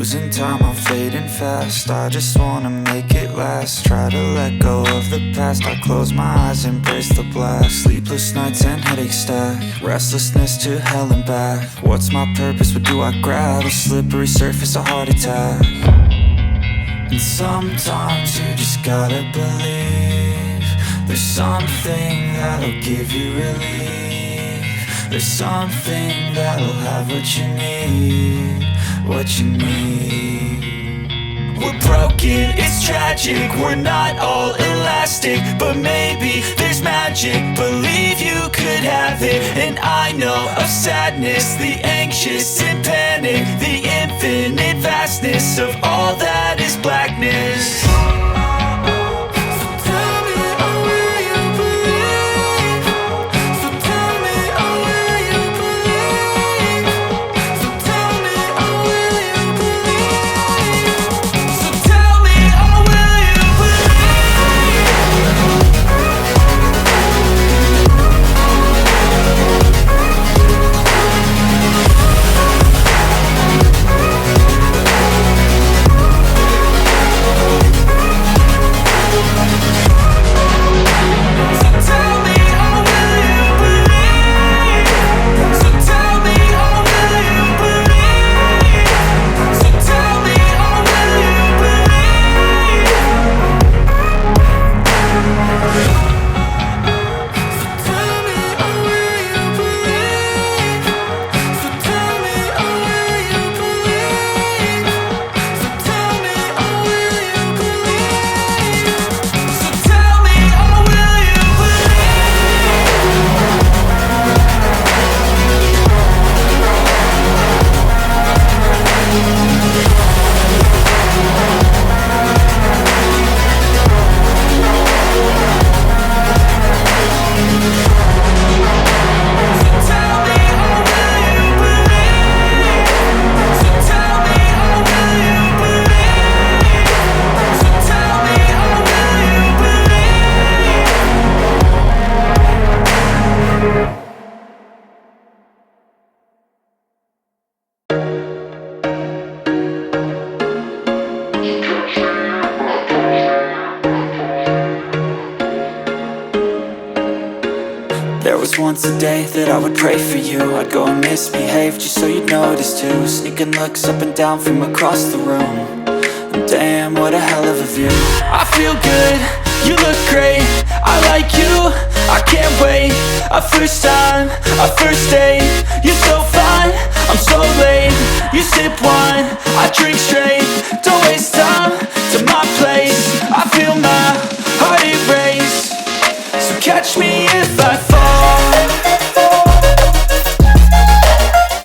Losing time, I'm fading fast. I just wanna make it last. Try to let go of the past. I close my eyes, embrace the blast. Sleepless nights and headaches stack. Restlessness to hell and back. What's my purpose? What do I grab? A slippery surface, a heart attack. And sometimes you just gotta believe there's something that'll give you relief. There's something that'll have what you need. What you need. We're broken, it's tragic. We're not all elastic, but maybe there's magic. Believe you could have it. And I know of sadness, the anxious and panic, the infinite vastness of all that is blackness. Once a day that I would pray for you. I'd go and misbehave just so you'd notice too. Sneaking looks up and down from across the room. And damn, what a hell of a view. I feel good, you look great. I like you, I can't wait. A first time, a first date. You're so fine, I'm so late. You sip wine, I drink straight. Don't waste time to my place. I feel my heart erase. So catch me if I